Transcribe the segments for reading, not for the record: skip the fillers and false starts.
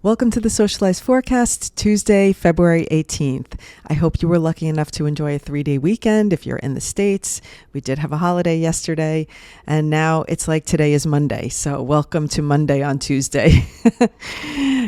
Welcome to the Socialize forecast, Tuesday, February 18th. I hope you were lucky enough to enjoy a 3-day weekend if you're in the States. We did have a holiday yesterday, and now it's like today is Monday. So welcome to Monday on Tuesday.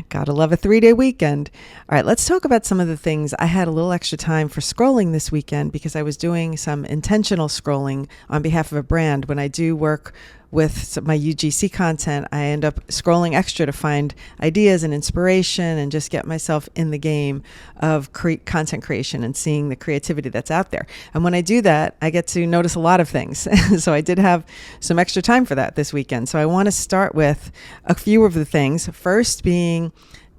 Gotta love a 3-day weekend. All right, let's talk about some of the things. I had a little extra time for scrolling this weekend because I was doing some intentional scrolling on behalf of a brand. When I do work with my UGC content, I end up scrolling extra to find ideas and inspiration and just get myself in the game of content creation and seeing the creativity that's out there. And when I do that, I get to notice a lot of things. So I did have some extra time for that this weekend. So I want to start with a few of the things. First being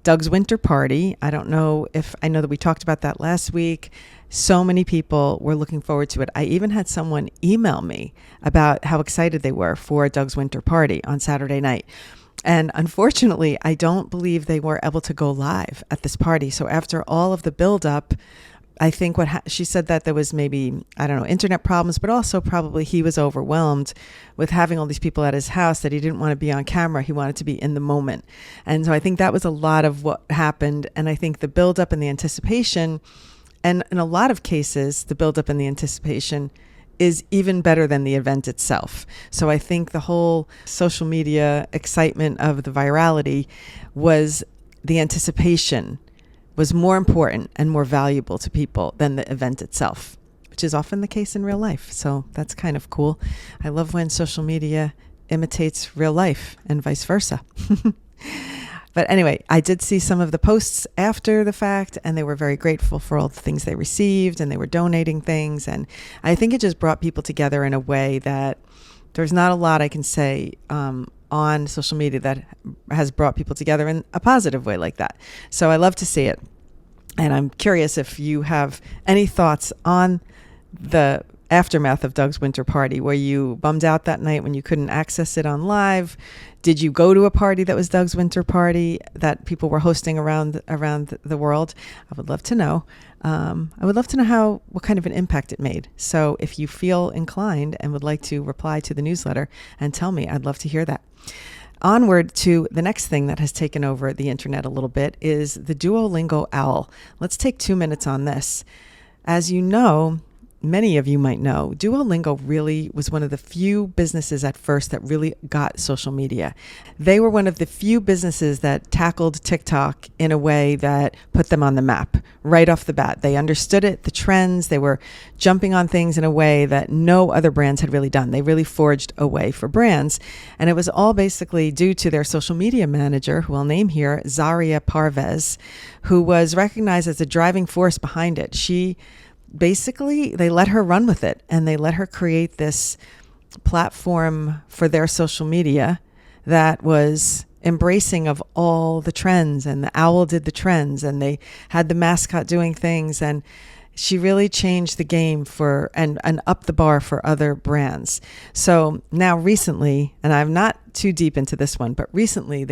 Doug's winter party. I know that we talked about that last week. So many people were looking forward to it. I even had someone email me about how excited they were for Doug's winter party on Saturday night. And unfortunately, I don't believe they were able to go live at this party. So after all of the buildup, I think she said that there was maybe, internet problems, but also probably he was overwhelmed with having all these people at his house that he didn't want to be on camera. He wanted to be in the moment. And so I think that was a lot of what happened. And I think the buildup and the anticipation, and in a lot of cases, the buildup and the anticipation is even better than the event itself. So I think the whole social media excitement of the virality was the anticipation was more important and more valuable to people than the event itself, which is often the case in real life. So that's kind of cool. I love when social media imitates real life and vice versa. But anyway, I did see some of the posts after the fact, and they were very grateful for all the things they received, and they were donating things. And I think it just brought people together in a way that there's not a lot I can say on social media that has brought people together in a positive way like that. So I love to see it. And I'm curious if you have any thoughts on the aftermath of Doug's winter party. Were you bummed out that night when you couldn't access it on live? Did you go to a party that was Doug's winter party that people were hosting around the world? I would love to know. I would love to know what kind of an impact it made. So if you feel inclined and would like to reply to the newsletter and tell me, I'd love to hear that. Onward to the next thing that has taken over the internet a little bit is the Duolingo OWL. Let's take 2 minutes on this. As you know, many of you might know, Duolingo really was one of the few businesses at first that really got social media. They were one of the few businesses that tackled TikTok in a way that put them on the map right off the bat. They understood it, the trends. They were jumping on things in a way that no other brands had really done. They really forged a way for brands. And it was all basically due to their social media manager, who I'll name here, Zaria Parvez, who was recognized as the driving force behind it. They let her run with it, and they let her create this platform for their social media that was embracing of all the trends, and the owl did the trends, and they had the mascot doing things, and she really changed the game and upped the bar for other brands. So now recently, and I'm not too deep into this one, but recently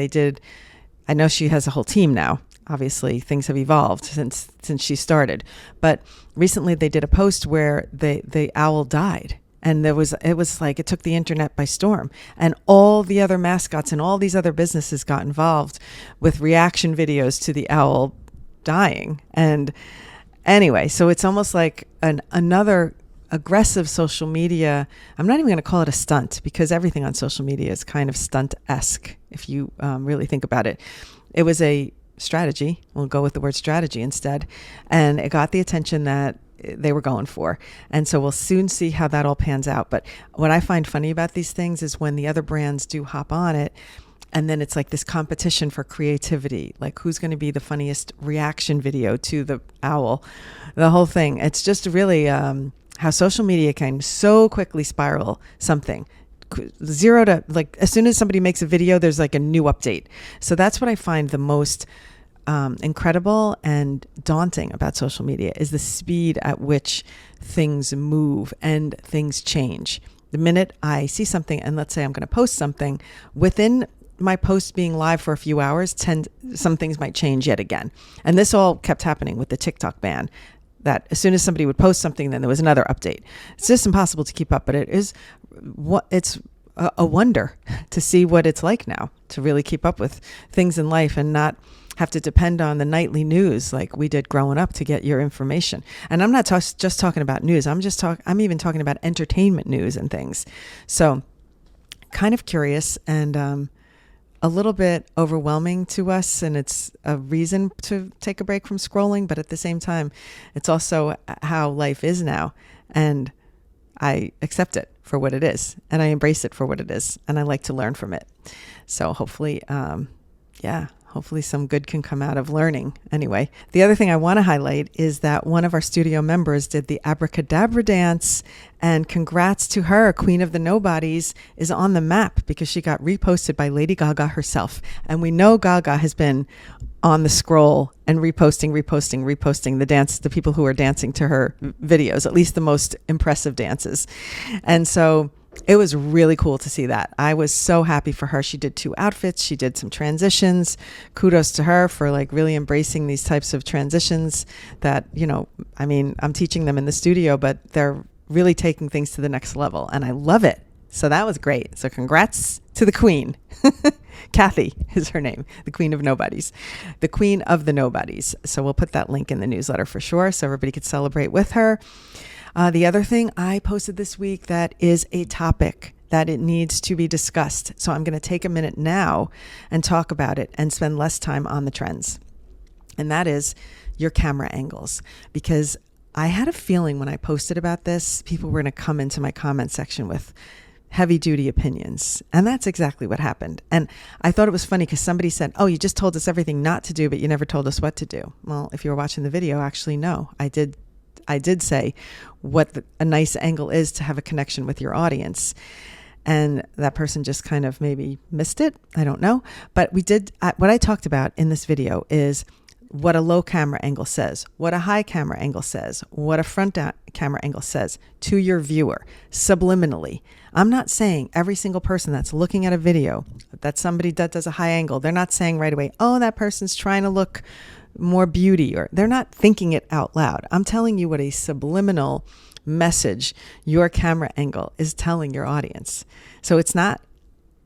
I know she has a whole team now. Obviously, things have evolved since she started. But recently they did a post where the owl died. And it was like it took the internet by storm. And all the other mascots and all these other businesses got involved with reaction videos to the owl dying. And anyway, so it's almost like another aggressive social media. I'm not even going to call it a stunt, because everything on social media is kind of stunt-esque if you really think about it. It was a strategy. We'll go with the word strategy instead. And it got the attention that they were going for. And so we'll soon see how that all pans out. But what I find funny about these things is when the other brands do hop on it, and then it's like this competition for creativity, like who's going to be the funniest reaction video to the owl, the whole thing. It's just really how social media can so quickly spiral something. Zero to, like, as soon as somebody makes a video, there's like a new update. So that's what I find the most incredible and daunting about social media, is the speed at which things move and things change. The minute I see something, and let's say I'm going to post something, within my post being live for a few hours, some things might change yet again. And this all kept happening with the TikTok ban, that as soon as somebody would post something, then there was another update. It's just impossible to keep up, but it's a wonder to see what it's like now, to really keep up with things in life and not have to depend on the nightly news like we did growing up to get your information. And I'm not just talking about news. I'm even talking about entertainment news and things. So kind of curious and a little bit overwhelming to us, and it's a reason to take a break from scrolling, but at the same time, it's also how life is now, and I accept it for what it is, and I embrace it for what it is, and I like to learn from it. So hopefully, hopefully some good can come out of learning. Anyway, the other thing I want to highlight is that one of our studio members did the abracadabra dance, and congrats to her. Queen of the Nobodies is on the map because she got reposted by Lady Gaga herself. And we know Gaga has been on the scroll and reposting the dance, the people who are dancing to her videos, at least the most impressive dances. And so it was really cool to see that. I was so happy for her. She did 2 outfits. She did some transitions. Kudos to her for like really embracing these types of transitions that, I'm teaching them in the studio, but they're really taking things to the next level. And I love it. So that was great. So congrats to the queen. Kathy is her name, the Queen of Nobodies, the Queen of the Nobodies. So we'll put that link in the newsletter for sure, so everybody could celebrate with her. The other thing I posted this week that is a topic that it needs to be discussed. So I'm going to take a minute now and talk about it and spend less time on the trends. And that is your camera angles. Because I had a feeling when I posted about this, people were going to come into my comment section with heavy duty opinions. And that's exactly what happened. And I thought it was funny because somebody said, "Oh, you just told us everything not to do, but you never told us what to do." Well, if you were watching the video, actually, no, I did say what a nice angle is to have a connection with your audience. And that person just kind of maybe missed it. I don't know. But what I talked about in this video is what a low camera angle says, what a high camera angle says, what a front camera angle says to your viewer, subliminally. I'm not saying every single person that's looking at a video, that somebody that does a high angle, they're not saying right away, "Oh, that person's trying to look more beauty," or they're not thinking it out loud. I'm telling you what a subliminal message your camera angle is telling your audience. So it's not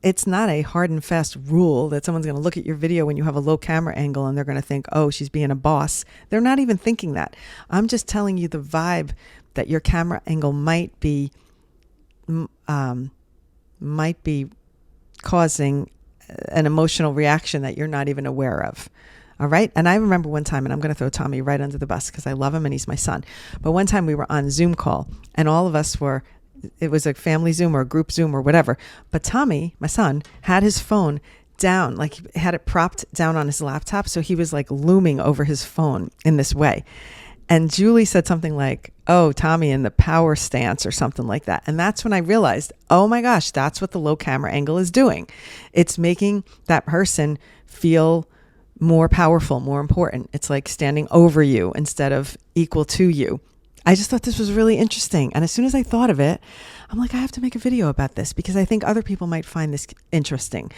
a hard and fast rule that someone's going to look at your video when you have a low camera angle and they're going to think, "Oh, she's being a boss." They're not even thinking that. I'm just telling you the vibe that your camera angle might be causing an emotional reaction that you're not even aware of. All right. And I remember one time, and I'm going to throw Tommy right under the bus because I love him and he's my son. But one time we were on Zoom call and all of us it was a family Zoom or a group Zoom or whatever. But Tommy, my son, had his phone down, like he had it propped down on his laptop. So he was like looming over his phone in this way. And Julie said something like, "Oh, Tommy in the power stance," or something like that. And that's when I realized, oh my gosh, that's what the low camera angle is doing. It's making that person feel more powerful, more important. It's like standing over you instead of equal to you. I just thought this was really interesting. And as soon as I thought of it, I'm like, I have to make a video about this because I think other people might find this interesting.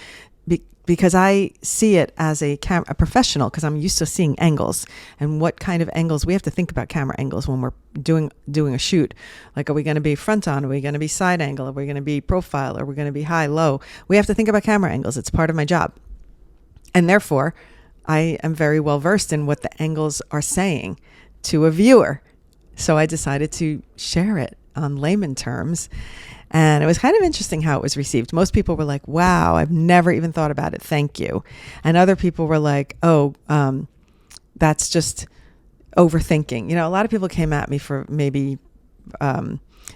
Because I see it as a professional, because I'm used to seeing angles and what kind of angles we have to think about camera angles when we're doing a shoot. Like, are we going to be front on? Are we going to be side angle? Are we going to be profile? Are we going to be high, low? We have to think about camera angles. It's part of my job. And therefore, I am very well versed in what the angles are saying to a viewer. So I decided to share it on layman terms. And it was kind of interesting how it was received. Most people were like, "Wow, I've never even thought about it. Thank you." And other people were like, "Oh, that's just overthinking." A lot of people came at me for maybe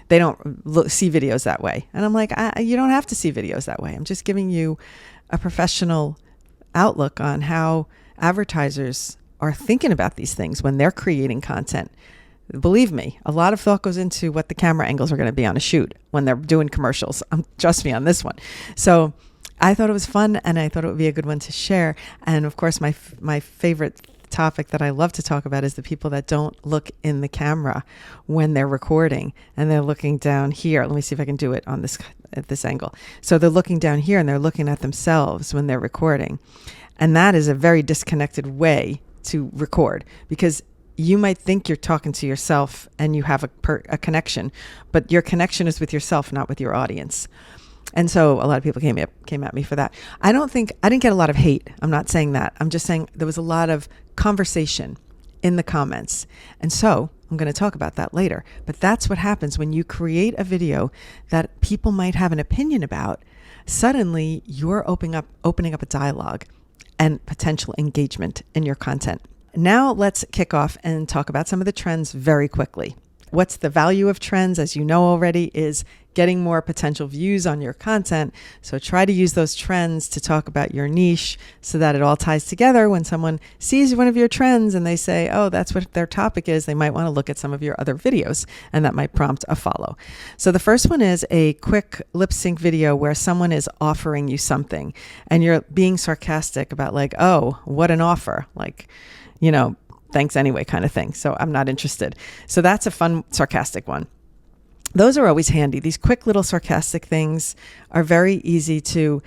they don't see videos that way. And I'm like, you don't have to see videos that way. I'm just giving you a professional outlook on how advertisers are thinking about these things when they're creating content. Believe me, a lot of thought goes into what the camera angles are going to be on a shoot when they're doing commercials. Trust me on this one. So I thought it was fun, and I thought it would be a good one to share. And of course, my favorite topic that I love to talk about is the people that don't look in the camera when they're recording, and they're looking down here. Let me see if I can do it on at this angle. So they're looking down here and they're looking at themselves when they're recording. And that is a very disconnected way to record, because you might think you're talking to yourself and you have a connection, but your connection is with yourself, not with your audience. And so a lot of people came at me for that. I didn't get a lot of hate. I'm not saying that. I'm just saying there was a lot of conversation in the comments. And so I'm going to talk about that later. But that's what happens when you create a video that people might have an opinion about. Suddenly you're opening up a dialogue and potential engagement in your content. Now let's kick off and talk about some of the trends very quickly. What's the value of trends, as you know already, is getting more potential views on your content. So try to use those trends to talk about your niche so that it all ties together. When someone sees one of your trends and they say, oh, that's what their topic is, they might want to look at some of your other videos, and that might prompt a follow. So the first one is a quick lip sync video where someone is offering you something and you're being sarcastic about like, oh, what an offer. Like, thanks anyway kind of thing. So I'm not interested. So that's a fun, sarcastic one. Those are always handy. These quick little sarcastic things are very easy to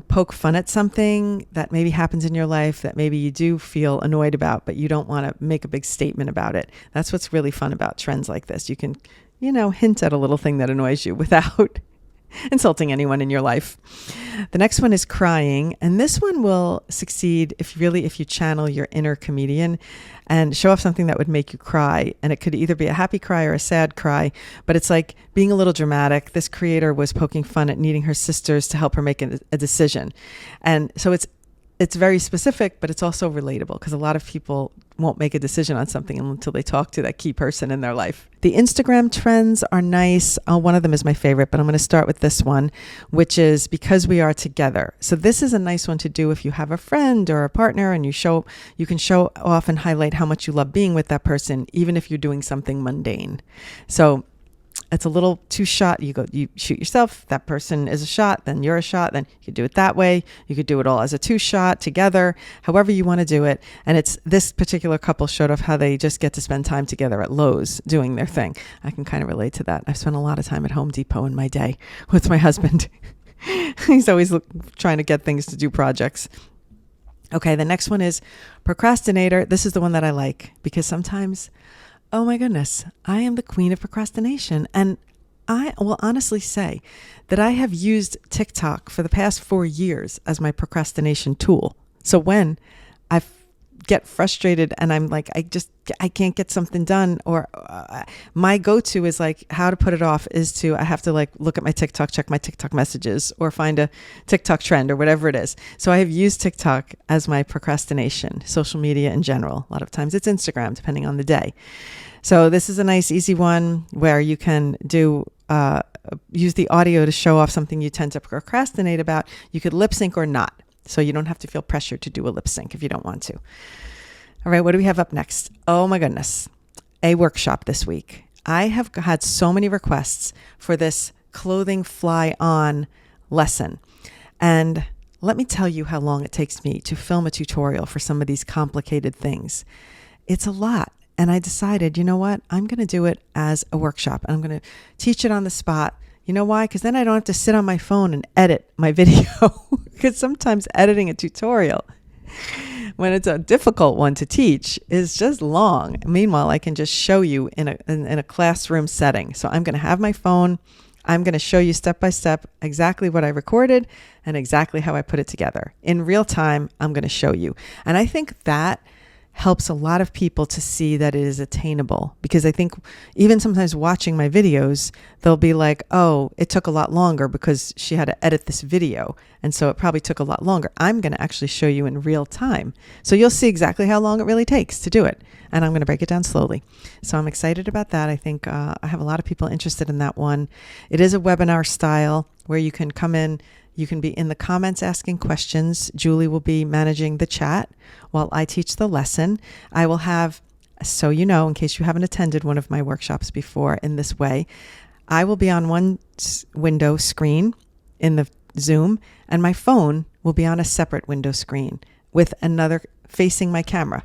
poke fun at something that maybe happens in your life that maybe you do feel annoyed about, but you don't want to make a big statement about it. That's what's really fun about trends like this. You can, hint at a little thing that annoys you without insulting anyone in your life. The next one is crying. And this one will succeed if you channel your inner comedian and show off something that would make you cry. And it could either be a happy cry or a sad cry, but it's like being a little dramatic. This creator was poking fun at needing her sisters to help her make a decision. And so it's very specific, but it's also relatable because a lot of people won't make a decision on something until they talk to that key person in their life. The Instagram trends are nice. One of them is my favorite, but I'm going to start with this one, which is because we are together. So this is a nice one to do if you have a friend or a partner and you can show off and highlight how much you love being with that person, even if you're doing something mundane. So it's a little two-shot. You shoot yourself, that person is a shot, then you're a shot, then you could do it that way. You could do it all as a two-shot together, however you want to do it. And it's this particular couple showed off how they just get to spend time together at Lowe's doing their thing. I can kind of relate to that. I've spent a lot of time at Home Depot in my day with my husband. He's always trying to get things to do projects. Okay, the next one is procrastinator. This is the one that I like because sometimes, oh my goodness, I am the queen of procrastination. And I will honestly say that I have used TikTok for the past 4 years as my procrastination tool. So when I get frustrated and I'm like, I can't get something done, or my go-to is like how to put it off is I have to like look at my TikTok, check my TikTok messages, or find a TikTok trend or whatever it is. So I have used TikTok as my procrastination, social media in general. A lot of times it's Instagram, depending on the day. So this is a nice, easy one where you can use the audio to show off something you tend to procrastinate about. You could lip sync or not. So you don't have to feel pressured to do a lip sync if you don't want to. All right, what do we have up next? Oh my goodness, a workshop this week. I have had so many requests for this clothing fly on lesson. And let me tell you how long it takes me to film a tutorial for some of these complicated things. It's a lot. And I decided, you know what? I'm going to do it as a workshop and I'm going to teach it on the spot. You know why? Because then I don't have to sit on my phone and edit my video. Because sometimes editing a tutorial, when it's a difficult one to teach, is just long. Meanwhile, I can just show you in a classroom setting. So I'm going to have my phone. I'm going to show you step by step exactly what I recorded and exactly how I put it together. In real time, I'm going to show you. And I think that helps a lot of people to see that it is attainable, because I think even sometimes watching my videos, they'll be like, oh, it took a lot longer because she had to edit this video. And so it probably took a lot longer. I'm going to actually show you in real time. So you'll see exactly how long it really takes to do it. And I'm going to break it down slowly. So I'm excited about that. I think I have a lot of people interested in that one. It is a webinar style where you can come in. You can be in the comments asking questions. Julie will be managing the chat while I teach the lesson. I will have, so you know, in case you haven't attended one of my workshops before in this way, I will be on one window screen in the Zoom, and my phone will be on a separate window screen with another facing my camera.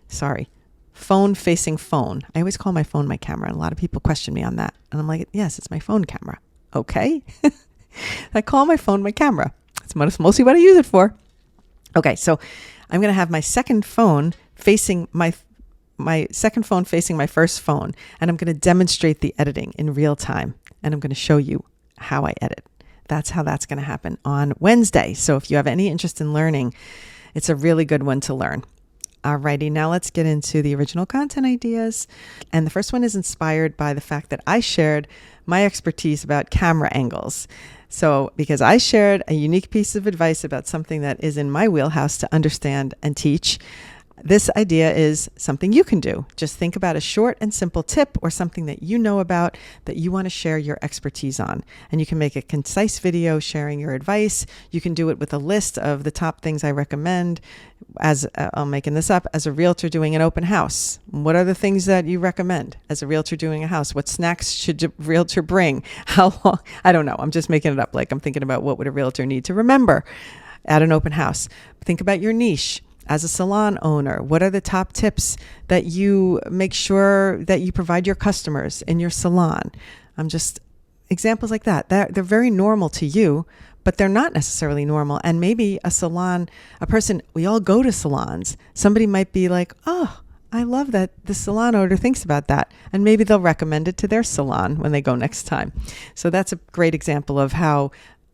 Sorry, phone facing phone. I always call my phone my camera, and a lot of people question me on that. And I'm like, yes, it's my phone camera. Okay. I call my phone my camera. That's mostly what I use it for. Okay, so I'm going to have my second phone facing my second phone facing my first phone, and I'm going to demonstrate the editing in real time, and I'm going to show you how I edit. that's how that's going to happen on Wednesday. So if you have any interest in learning, it's a really good one to learn. Alrighty, now let's get into the original content ideas. And the first one is inspired by the fact that I shared my expertise about camera angles. So because I shared a unique piece of advice about something that is in my wheelhouse to understand and teach, this idea is something you can do. Just think about a short and simple tip or something that you know about that you want to share your expertise on. And you can make a concise video sharing your advice. You can do it with a list of the top things I recommend as I'm making this up, as a realtor doing an open house. What are the things that you recommend as a realtor doing a house? What snacks should a realtor bring? How long? I don't know. I'm just making it up. Like I'm thinking about what would a realtor need to remember at an open house. Think about your niche. As a salon owner, what are the top tips that you make sure that you provide your customers in your salon? Just examples like that. They're very normal to you, but they're not necessarily normal. And maybe a person, we all go to salons. Somebody might be like, oh, I love that the salon owner thinks about that. And maybe they'll recommend it to their salon when they go next time. So that's a great example of how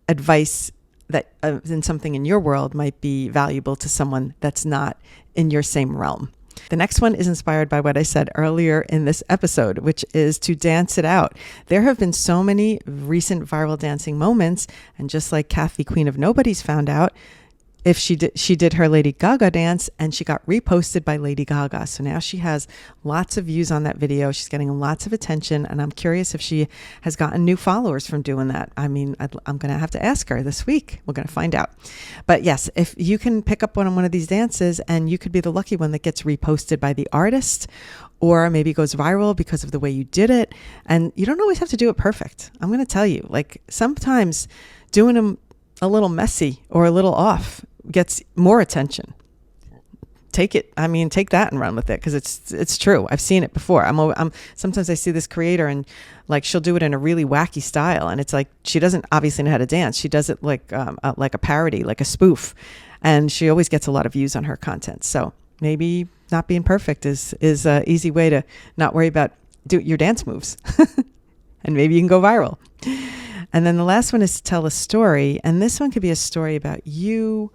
advice that in something in your world might be valuable to someone that's not in your same realm. The next one is inspired by what I said earlier in this episode, which is to dance it out. There have been so many recent viral dancing moments, and just like Kathy, Queen of Nobody's, found out, if she did her Lady Gaga dance and she got reposted by Lady Gaga. So now she has lots of views on that video. She's getting lots of attention, and I'm curious if she has gotten new followers from doing that. I mean, I'm going to have to ask her this week. We're going to find out. But yes, if you can pick up on one of these dances, and you could be the lucky one that gets reposted by the artist, or maybe goes viral because of the way you did it. And you don't always have to do it perfect. I'm going to tell you, like sometimes doing them a little messy or a little off gets more attention. Take that and run with it, because it's true. I've seen it before. Sometimes I see this creator and like she'll do it in a really wacky style, and it's like she doesn't obviously know how to dance. She does it like a parody, like a spoof, and she always gets a lot of views on her content. So maybe not being perfect is an easy way to not worry about your dance moves, and maybe you can go viral. And then the last one is to tell a story, and this one could be a story about you.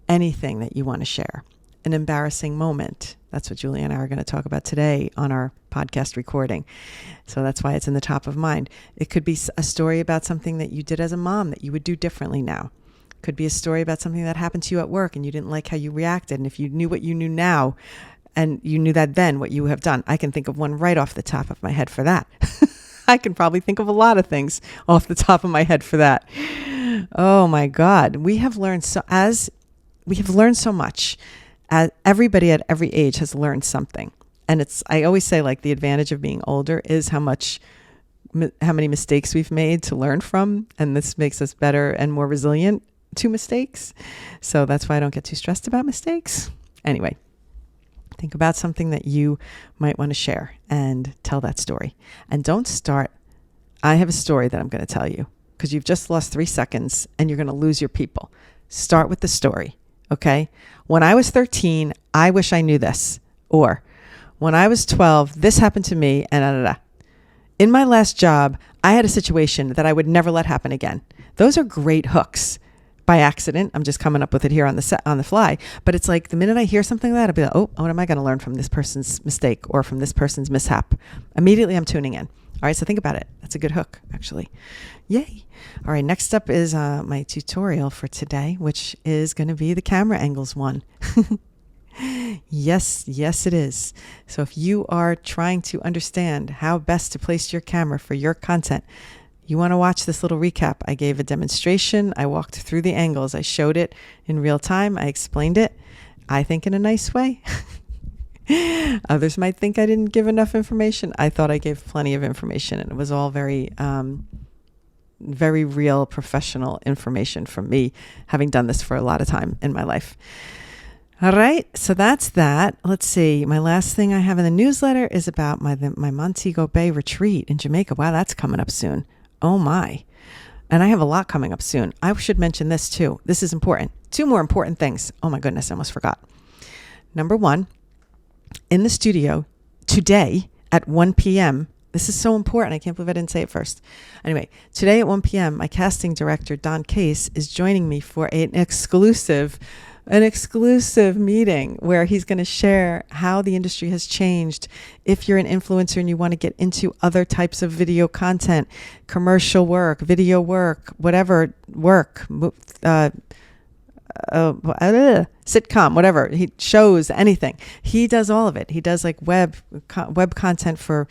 Anything that you want to share, an embarrassing moment. That's what Julie and I are going to talk about today on our podcast recording. So that's why it's in the top of mind. It could be a story about something that you did as a mom that you would do differently now. It could be a story about something that happened to you at work and you didn't like how you reacted. And if you knew what you knew now, and you knew that then, what you have done, I can think of one right off the top of my head for that. I can probably think of a lot of things off the top of my head for that. Oh my God. We have learned so much. Everybody at every age has learned something. And I always say, like, the advantage of being older is how many mistakes we've made to learn from. And this makes us better and more resilient to mistakes. So that's why I don't get too stressed about mistakes. Anyway, think about something that you might want to share and tell that story. And don't start. I have a story that I'm going to tell you, because you've just lost 3 seconds and you're going to lose your people. Start with the story. Okay. When I was 13, I wish I knew this. Or when I was 12, this happened to me, and In my last job, I had a situation that I would never let happen again. Those are great hooks. By accident, I'm just coming up with it here on the fly. But it's like the minute I hear something like that, I'll be like, oh, what am I going to learn from this person's mistake or from this person's mishap? Immediately, I'm tuning in. All right, so think about it. That's a good hook, actually. Yay. All right, next up is my tutorial for today, which is going to be the camera angles one. Yes, it is. So if you are trying to understand how best to place your camera for your content, you want to watch this little recap. I gave a demonstration. I walked through the angles. I showed it in real time. I explained it, I think, in a nice way. Others might think I didn't give enough information. I thought I gave plenty of information, and it was all very, very real professional information from me, having done this for a lot of time in my life. All right, so that's that. Let's see. My last thing I have in the newsletter is about my Montego Bay retreat in Jamaica. Wow, that's coming up soon. Oh my. And I have a lot coming up soon. I should mention this too. This is important. 2 more important things. Oh my goodness, I almost forgot. Number 1, in the studio today at 1 p.m., This is so important. I can't believe I didn't say it first. Anyway, today at 1 p.m., my casting director, Don Case, is joining me for an exclusive meeting where he's going to share how the industry has changed. If you're an influencer and you want to get into other types of video content, commercial work, video work, whatever work, sitcom, whatever, he shows anything. He does all of it. He does like web content for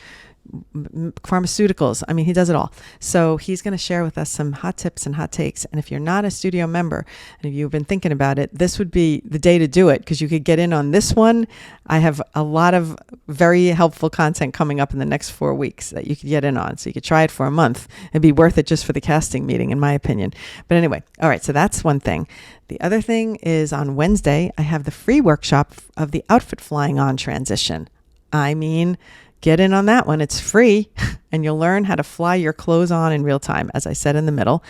pharmaceuticals. I mean, he does it all. So he's going to share with us some hot tips and hot takes. And if you're not a studio member and if you've been thinking about it, this would be the day to do it, because you could get in on this one. I have a lot of very helpful content coming up in the next 4 weeks that you could get in on. So you could try it for a month. It'd be worth it just for the casting meeting, in my opinion. But anyway, all right. So that's one thing. The other thing is on Wednesday, I have the free workshop of the outfit flying on transition. I mean, get in on that one. It's free, and you'll learn how to fly your clothes on in real time, as I said in the middle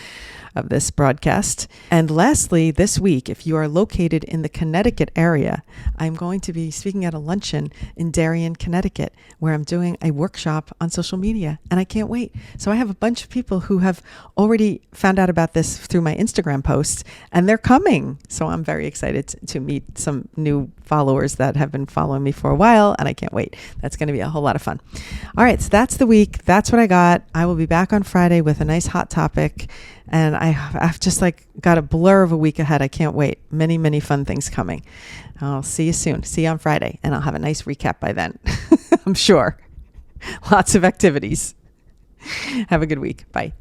of this broadcast. And lastly, this week, if you are located in the Connecticut area, I'm going to be speaking at a luncheon in Darien, Connecticut, where I'm doing a workshop on social media, and I can't wait. So I have a bunch of people who have already found out about this through my Instagram posts, and they're coming. So I'm very excited to meet some new followers that have been following me for a while, and I can't wait. That's going to be a whole lot of fun. All right, so that's the week. That's what I got. I will be back on Friday with a nice hot topic, and I've just got a blur of a week ahead. I can't wait. Many, many fun things coming. I'll see you soon. See you on Friday, and I'll have a nice recap by then. I'm sure. Lots of activities. Have a good week. Bye.